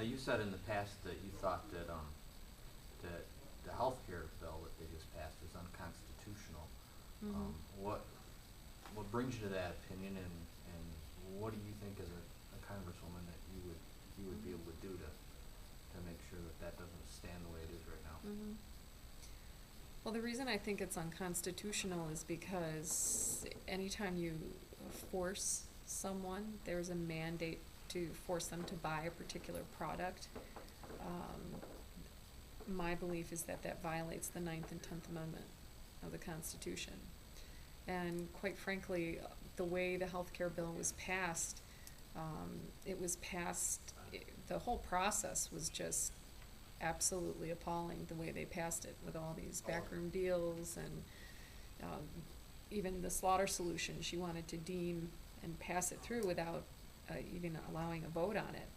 you said in the past that you thought that that the health care bill that they just passed is unconstitutional. Mhm. What brings you to that opinion, and what do you think as a congresswoman that you would be able to do to make sure that that doesn't stand the way it is right now? Mhm. Well, the reason I think it's unconstitutional is because anytime you force someone, there's a mandate to force them to buy a particular product. My belief is that that violates the Ninth and 10th Amendment of the Constitution. And quite frankly, the way the health care bill was passed, it was passed, the whole process was just absolutely appalling the way they passed it, with all these backroom deals and even the Slaughter solution. She wanted to deem and pass it through without even allowing a vote on it.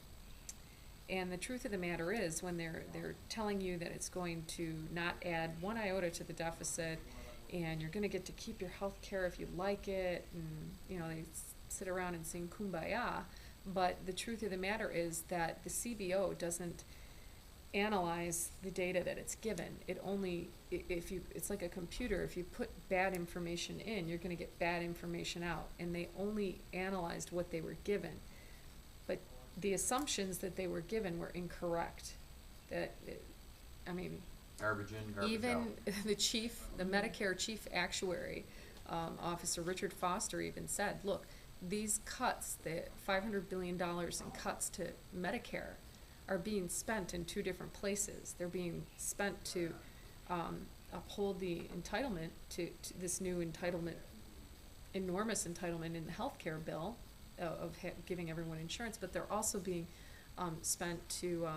And the truth of the matter is, when they're telling you that it's going to not add one iota to the deficit, and you're going to get to keep your health care if you like it, and they sit around and sing kumbaya, but the truth of the matter is that the CBO doesn't analyze the data that it's given. It only, it's like a computer. If you put bad information in, you're going to get bad information out, and they only analyzed what they were given. But the assumptions that they were given were incorrect. Garbage in, garbage Even out. the Medicare chief actuary, Officer Richard Foster, even said, look, these cuts, the $500 billion in cuts to Medicare, are being spent in two different places. They're being spent to uphold the entitlement to this new entitlement, enormous entitlement in the health care bill, of giving everyone insurance, but they're also being spent to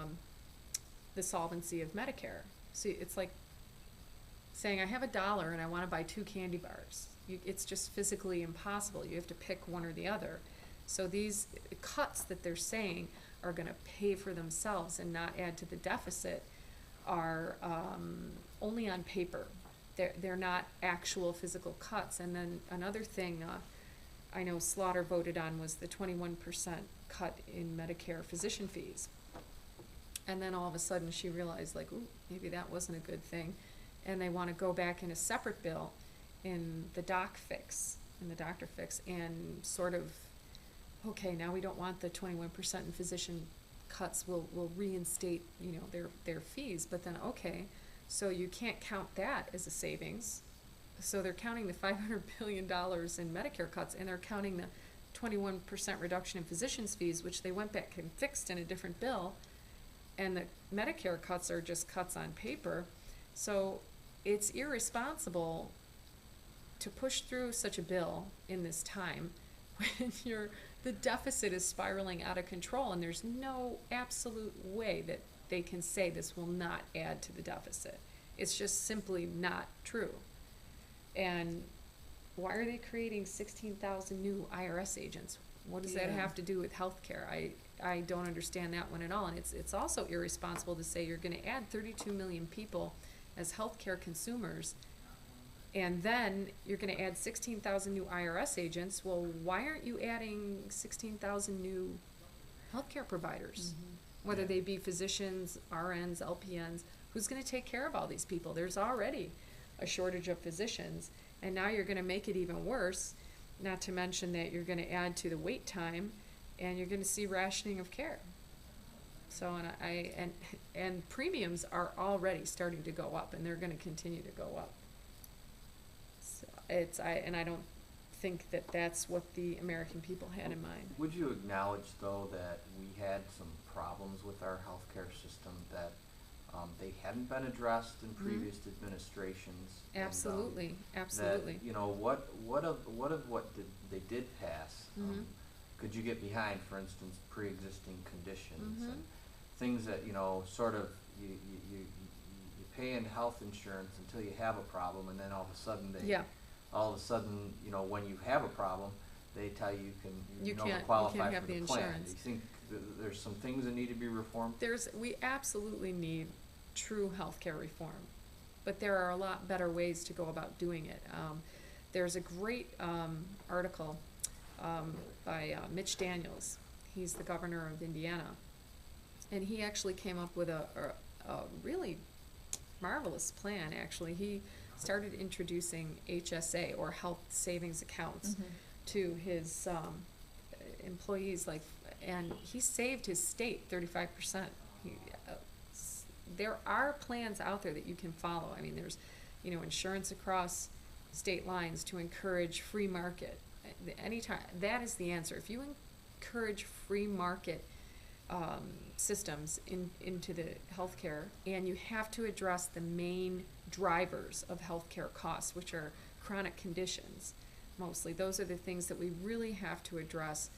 the solvency of Medicare. See, it's like saying, I have $1 and I want to buy 2 candy bars. It's just physically impossible. You have to pick one or the other. So these cuts that they're saying are going to pay for themselves and not add to the deficit are only on paper. They're not actual physical cuts. And then another thing I know Slaughter voted on was the 21% cut in Medicare physician fees. And then all of a sudden she realized, like, ooh, maybe that wasn't a good thing. And they want to go back in a separate bill in the doctor fix, and sort of, okay, now we don't want the 21% in physician cuts. We'll reinstate, their fees. But then, okay, so you can't count that as a savings. So they're counting the $500 billion in Medicare cuts, and they're counting the 21% reduction in physicians' fees, which they went back and fixed in a different bill. And the Medicare cuts are just cuts on paper. So it's irresponsible to push through such a bill in this time when the deficit is spiraling out of control, and there's no absolute way that they can say this will not add to the deficit. It's just simply not true. And why are they creating 16,000 new IRS agents? What does that have to do with healthcare? I don't understand that one at all. And it's also irresponsible to say you're going to add 32 million people as healthcare consumers, and then you're going to add 16,000 new IRS agents. Well, why aren't you adding 16,000 new healthcare providers? Mm-hmm. Whether they be physicians, RNs, LPNs, who's going to take care of all these people? There's already a shortage of physicians, and now you're going to make it even worse, not to mention that you're going to add to the wait time, and you're going to see rationing of care. So, and premiums are already starting to go up, and they're going to continue to go up. So I don't think that that's what the American people had in mind. Would you acknowledge, though, that we had some problems with our healthcare system that they hadn't been addressed in previous administrations? Absolutely, and, absolutely. That, what of what they did pass? Could you get behind, for instance, pre-existing conditions and things that sort of you pay in health insurance until you have a problem, and then all of a sudden when you have a problem, they tell you you can't qualify for the plan. Do you think there's some things that need to be reformed? We absolutely need true healthcare reform, but there are a lot better ways to go about doing it. There's a great article by Mitch Daniels. He's the governor of Indiana, And he actually came up with a really marvelous plan, actually. He started introducing HSA, or health savings accounts, to his employees, like, and he saved his state 35%. There are plans out there that you can follow. I mean, there's, insurance across state lines to encourage free market. Anytime, that is the answer. If you encourage free market systems into the healthcare, and you have to address the main drivers of healthcare costs, which are chronic conditions, mostly. Those are the things that we really have to address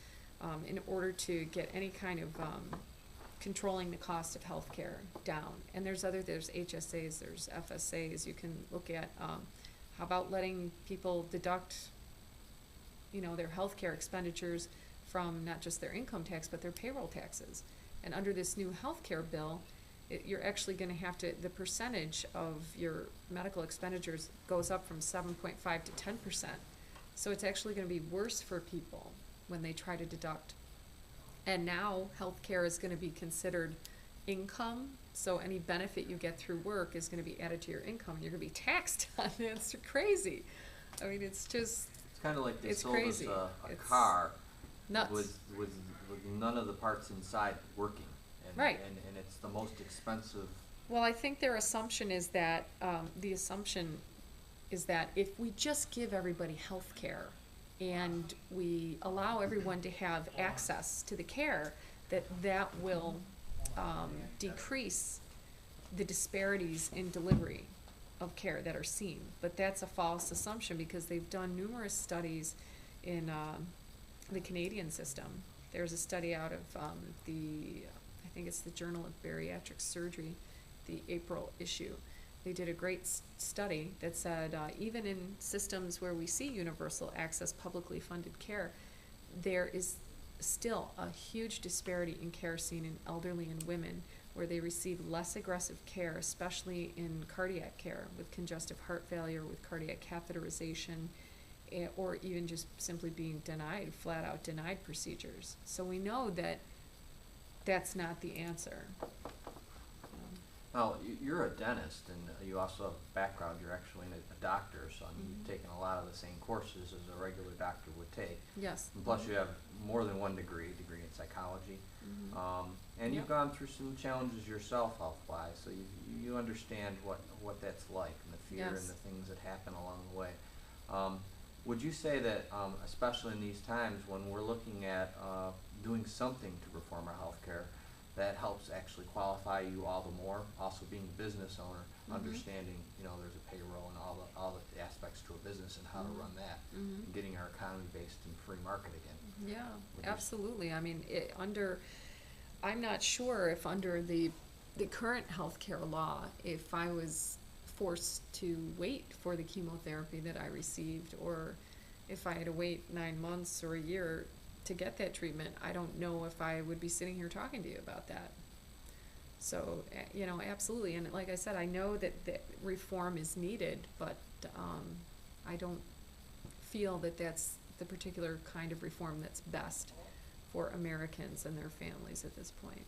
in order to get any kind of controlling the cost of healthcare down. And there's HSAs, there's FSAs. You can look at how about letting people deduct, their healthcare expenditures from not just their income tax, but their payroll taxes. And under this new healthcare bill, you're actually going to have to, the percentage of your medical expenditures goes up from 7.5 to 10%. So it's actually going to be worse for people when they try to deduct. And now healthcare is going to be considered income, so any benefit you get through work is going to be added to your income, and you're going to be taxed on it. It's crazy. I mean, it's just, It's kind of like they sold crazy. us a It's car nuts. with none of the parts inside working. And, Right. and it's the most expensive. Well, I think their assumption is that, the assumption is that if we just give everybody health care and we allow everyone to have access to the care, that will decrease the disparities in delivery of care that are seen. But that's a false assumption, because they've done numerous studies in the Canadian system. There's a study out of I think it's the Journal of Bariatric Surgery, the April issue. They did a great study that said even in systems where we see universal access, publicly funded care, there is still a huge disparity in care seen in elderly and women, where they receive less aggressive care, especially in cardiac care, with congestive heart failure, with cardiac catheterization, or even just simply being denied, flat out denied procedures. So we know that that's not the answer. Now, you're a dentist, and you also have a background. You're actually a doctor, so you've taken a lot of the same courses as a regular doctor would take. Yes. And plus, you have more than one degree in psychology. And you've Yep. gone through some challenges yourself health-wise, so you understand what that's like, and the fear and Yes. the things that happen along the way. Would you say that, especially in these times when we're looking at doing something to reform our healthcare, that helps actually qualify you all the more? Also, being a business owner, understanding there's a payroll and all the aspects to a business and how to run that, and getting our economy based in free market again. Yeah, Would you absolutely. I mean, I'm not sure if under the current healthcare law, if I was forced to wait for the chemotherapy that I received, or if I had to wait 9 months or a year to get that treatment, I don't know if I would be sitting here talking to you about that. So, absolutely. And like I said, I know that reform is needed, but I don't feel that that's the particular kind of reform that's best for Americans and their families at this point.